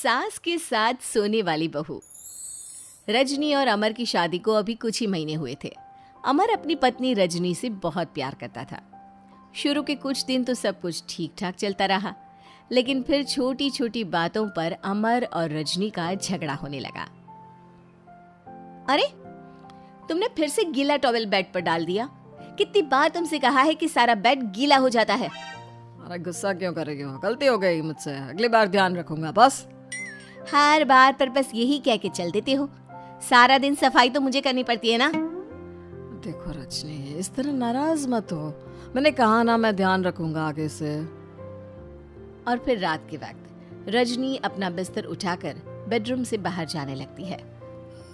सास के साथ सोने वाली बहू। रजनी और अमर की शादी को अभी कुछ ही महीने हुए थे। अमर अपनी पत्नी रजनी से बहुत प्यार करता था। शुरू के कुछ दिन तो सब कुछ ठीक ठाक चलता रहा, लेकिन फिर छोटी छोटी बातों पर अमर और रजनी का झगड़ा होने लगा। अरे, तुमने फिर से गीला टॉवेल बेड पर डाल दिया। कितनी बार तुमसे कहा है कि सारा बेड गीला हो जाता है। अरे गुस्सा क्यों कर रही हो? गलती हो गई मुझसे, अगली बार ध्यान रखूंगा। बस हर बार पर बस यही कह के चल देते हो। सारा दिन सफाई तो मुझे करनी पड़ती है ना। देखो रजनी, इस तरह नाराज मत हो। मैंने कहा ना, मैं ध्यान रखूंगा आगे से। और फिर रात के वक्त रजनी अपना बिस्तर उठाकर बेडरूम से बाहर जाने लगती है।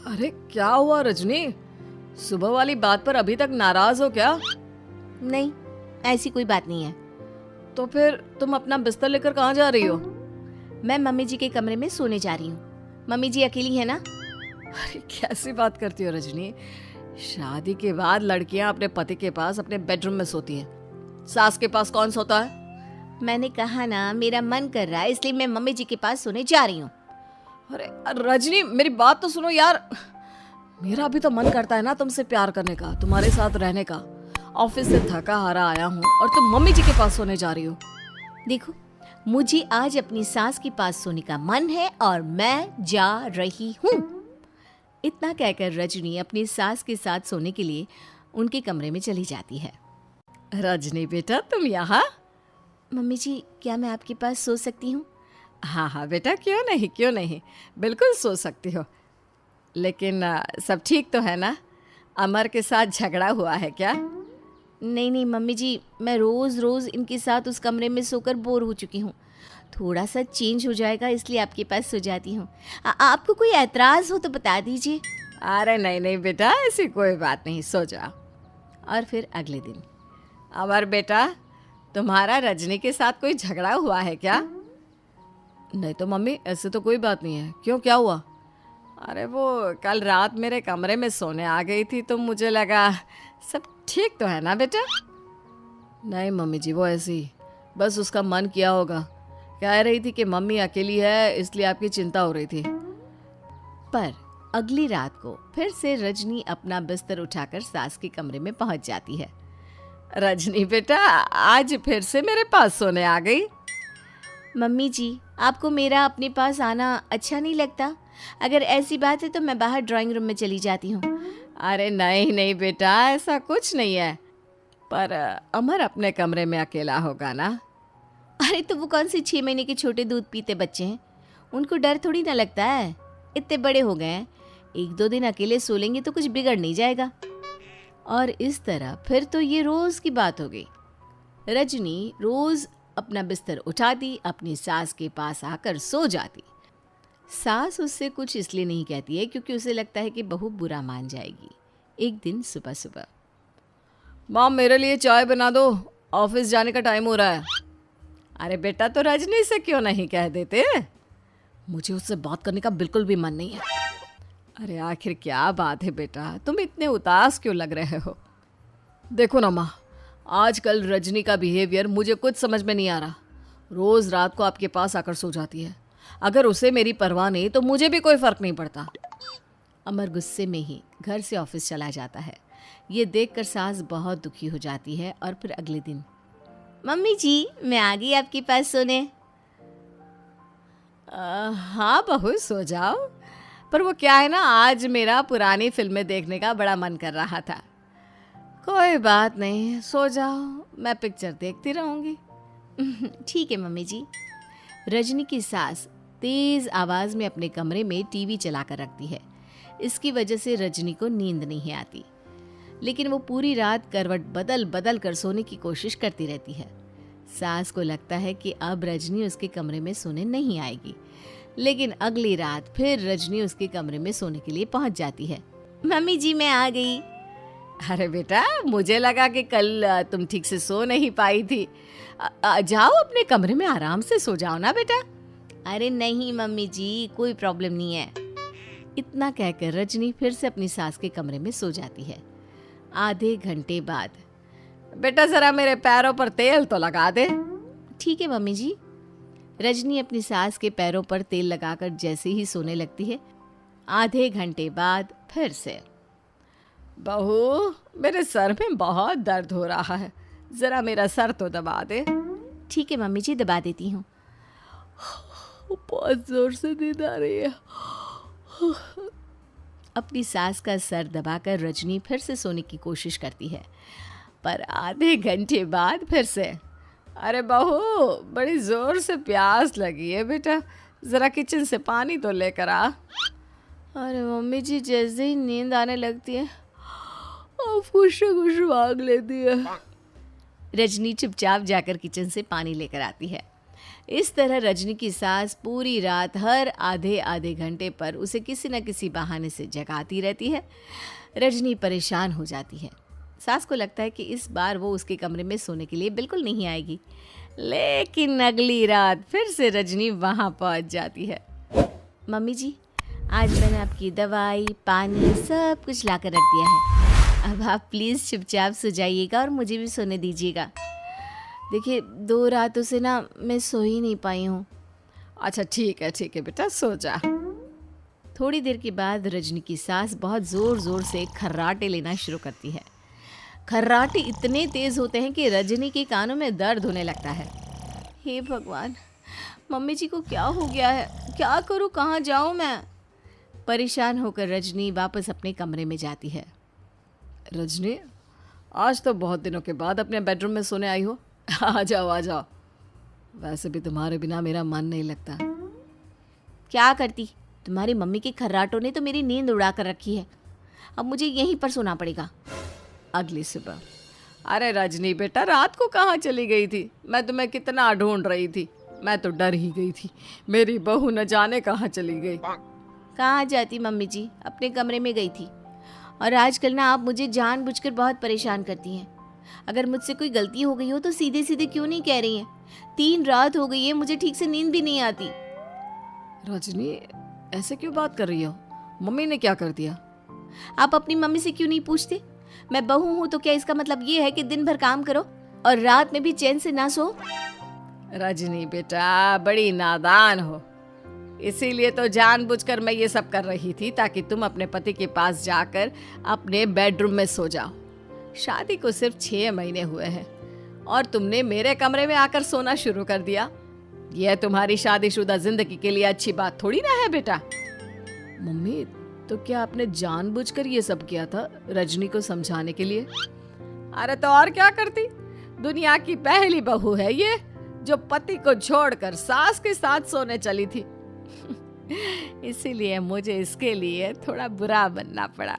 अरे क्या हुआ रजनी? सुबह वाली बात पर अभी तक नाराज हो क्या? नहीं, ऐसी कोई बात नहीं है। तो फिर तुम अपना बिस्तर लेकर कहाँ जा रही हो? मैं मम्मी जी के कमरे में सोने जा रही हूँ। मम्मी जी अकेली है ना। अरे कैसी बात करती हो रजनी? शादी के बाद लड़कियां अपने पति के पास अपने बेडरूम में सोती हैं। सास के पास कौन सोता है? मैंने कहा ना, मेरा मन कर रहा है, इसलिए मैं मम्मी जी के पास सोने जा रही हूँ। अरे रजनी, मेरी बात तो सुनो यार। मेरा भी तो मन करता है ना तुमसे प्यार करने का, तुम्हारे साथ रहने का। ऑफिस से थका हारा आया हूँ और तुम मम्मी जी के पास सोने जा रही हो। देखो, मुझे आज अपनी सास के पास सोने का मन है और मैं जा रही हूँ। इतना कहकर रजनी अपनी सास के साथ सोने के लिए उनके कमरे में चली जाती है। रजनी बेटा, तुम यहाँ? मम्मी जी, क्या मैं आपके पास सो सकती हूँ? हाँ हाँ बेटा, क्यों नहीं, क्यों नहीं, बिल्कुल सो सकती हो। लेकिन सब ठीक तो है ना? अमर के साथ झगड़ा हुआ है क्या? नहीं नहीं मम्मी जी, मैं रोज़ रोज़ इनके साथ उस कमरे में सोकर बोर हो चुकी हूँ। थोड़ा सा चेंज हो जाएगा, इसलिए आपके पास सो जाती हूँ। आपको कोई एतराज़ हो तो बता दीजिए। अरे नहीं नहीं बेटा, ऐसी कोई बात नहीं, सो जाओ। और फिर अगले दिन। अमर बेटा, तुम्हारा रजनी के साथ कोई झगड़ा हुआ है क्या? नहीं तो मम्मी, ऐसे तो कोई बात नहीं है। क्यों, क्या हुआ? अरे वो कल रात मेरे कमरे में सोने आ गई थी, तो मुझे लगा सब ठीक तो है ना बेटा? नहीं मम्मी जी, वो ऐसी बस उसका मन किया होगा। कह रही थी कि मम्मी अकेली है, इसलिए आपकी चिंता हो रही थी। पर अगली रात को फिर से रजनी अपना बिस्तर उठाकर सास के कमरे में पहुंच जाती है। रजनी बेटा, आज फिर से मेरे पास सोने आ गई। मम्मी जी, आपको मेरा अपने पास आना अच्छा नहीं लगता? अगर ऐसी बात है तो मैं बाहर ड्राइंग रूम में चली जाती हूँ। अरे नहीं नहीं बेटा, ऐसा कुछ नहीं है। पर अमर अपने कमरे में अकेला होगा ना? अरे तो वो कौन से 6 महीने के छोटे दूध पीते बच्चे हैं, उनको डर थोड़ी ना लगता है। इतने बड़े हो गए हैं, 1-2 दिन अकेले सो लेंगे तो कुछ बिगड़ नहीं जाएगा। और इस तरह फिर तो ये रोज़ की बात हो गई। रजनी रोज़ अपना बिस्तर उठाती, अपनी सास के पास आकर सो जाती। सास उससे कुछ इसलिए नहीं कहती है क्योंकि उसे लगता है कि बहू बुरा मान जाएगी। एक दिन सुबह सुबह, माँ मेरे लिए चाय बना दो, ऑफिस जाने का टाइम हो रहा है। अरे बेटा, तो रजनी से क्यों नहीं कह देते? मुझे उससे बात करने का बिल्कुल भी मन नहीं है। अरे आखिर क्या बात है बेटा, तुम इतने उदास क्यों लग रहे हो? देखो ना माँ, आजकल रजनी का बिहेवियर मुझे कुछ समझ में नहीं आ रहा। रोज़ रात को आपके पास आकर सो जाती है। अगर उसे मेरी परवाह नहीं तो मुझे भी कोई फ़र्क नहीं पड़ता। अमर गुस्से में ही घर से ऑफिस चला जाता है। ये देखकर सास बहुत दुखी हो जाती है। और फिर अगले दिन, मम्मी जी, मैं आ गई आपके पास सोने। हाँ बहू, सो जाओ। पर वो क्या है ना, आज मेरा पुरानी फिल्में देखने का बड़ा मन कर रहा था। कोई बात नहीं, सो जाओ, मैं पिक्चर देखती रहूँगी। ठीक है मम्मी जी। रजनी की सास तेज आवाज में अपने कमरे में टीवी चलाकर रखती है। इसकी वजह से रजनी को नींद नहीं आती, लेकिन वो पूरी रात करवट बदल बदल कर सोने की कोशिश करती रहती है। सास को लगता है कि अब रजनी उसके कमरे में सोने नहीं आएगी, लेकिन अगली रात फिर रजनी उसके कमरे में सोने के लिए पहुंच जाती है। मम्मी जी, मैं आ गई। अरे बेटा, मुझे लगा कि कल तुम ठीक से सो नहीं पाई थी। जाओ अपने कमरे में आराम से सो जाओ ना बेटा। अरे नहीं मम्मी जी, कोई प्रॉब्लम नहीं है। इतना कहकर रजनी फिर से अपनी सास के कमरे में सो जाती है। आधे घंटे बाद, बेटा जरा मेरे पैरों पर तेल तो लगा दे। ठीक है मम्मी जी। रजनी अपनी सास के पैरों पर तेल लगाकर जैसे ही सोने लगती है, आधे घंटे बाद फिर से, बहू मेरे सर में बहुत दर्द हो रहा है, जरा मेरा सर तो दबा दे। ठीक है मम्मी जी, दबा देती हूँ। बहुत जोर से नींद आ रही है। अपनी सास का सर दबाकर रजनी फिर से सोने की कोशिश करती है, पर आधे घंटे बाद फिर से, अरे बहू बड़ी जोर से प्यास लगी है बेटा, जरा किचन से पानी तो लेकर आ। अरे मम्मी जी, जैसे ही नींद आने लगती है कुछ मांग लेती है। रजनी चुपचाप जाकर किचन से पानी लेकर आती है। इस तरह रजनी की सास पूरी रात हर आधे आधे घंटे पर उसे किसी न किसी बहाने से जगाती रहती है। रजनी परेशान हो जाती है। सास को लगता है कि इस बार वो उसके कमरे में सोने के लिए बिल्कुल नहीं आएगी, लेकिन अगली रात फिर से रजनी वहाँ पहुँच जाती है। मम्मी जी, आज मैंने आपकी दवाई, पानी सब कुछ लाकर रख दिया है। अब आप प्लीज़ चुपचाप सो जाइएगा और मुझे भी सोने दीजिएगा। देखिए, 2 रातों से ना मैं सो ही नहीं पाई हूँ। अच्छा ठीक है बेटा, सो जा। थोड़ी देर के बाद रजनी की सास बहुत ज़ोर ज़ोर से खर्राटे लेना शुरू करती है। खर्राटे इतने तेज़ होते हैं कि रजनी के कानों में दर्द होने लगता है। हे भगवान, मम्मी जी को क्या हो गया है? क्या करूँ, कहाँ जाऊँ मैं? परेशान होकर रजनी वापस अपने कमरे में जाती है। रजनी, आज तो बहुत दिनों के बाद अपने बेडरूम में सोने आई हो। आ जाओ। वैसे भी तुम्हारे बिना मेरा मन नहीं लगता। क्या करती, तुम्हारी मम्मी के खर्राटों ने तो मेरी नींद उड़ा कर रखी है। अब मुझे यहीं पर सोना पड़ेगा। अगली सुबह, अरे रजनी बेटा, रात को कहाँ चली गई थी? मैं तुम्हें कितना ढूंढ रही थी, मैं तो डर ही गई थी। मेरी बहू न जाने कहाँ चली गई। कहाँ जाती मम्मी जी, अपने कमरे में गई थी। और आजकल ना आप मुझे जानबूझकर बहुत परेशान करती हैं। अगर मुझसे कोई गलती हो गई हो तो सीधे सीधे क्यों नहीं कह रही हैं? 3 रात हो गई है, मुझे ठीक से नींद भी नहीं आती। रजनी, ऐसे क्यों बात कर रही हो? मम्मी ने क्या कर दिया? आप अपनी मम्मी से क्यों नहीं पूछते? मैं बहू हूँ तो क्या इसका मतलब ये है कि दिन भर काम करो और रात में भी चैन से ना सो? रजनी बेटा, बड़ी नादान हो। इसीलिए तो जानबूझकर मैं ये सब कर रही थी, ताकि तुम अपने पति के पास जाकर अपने बेडरूम में सो जाओ। शादी को सिर्फ 6 महीने हुए हैं और तुमने मेरे कमरे में आकर सोना शुरू कर दिया। यह तुम्हारी शादीशुदा जिंदगी के लिए अच्छी बात थोड़ी ना है बेटा। मम्मी, तो क्या आपने जानबूझकर ये सब किया था रजनी को समझाने के लिए? अरे तो और क्या करती? दुनिया की पहली बहू है ये, जो पति को छोड़कर सास के साथ सोने चली थी। इसीलिए मुझे इसके लिए थोड़ा बुरा बनना पड़ा।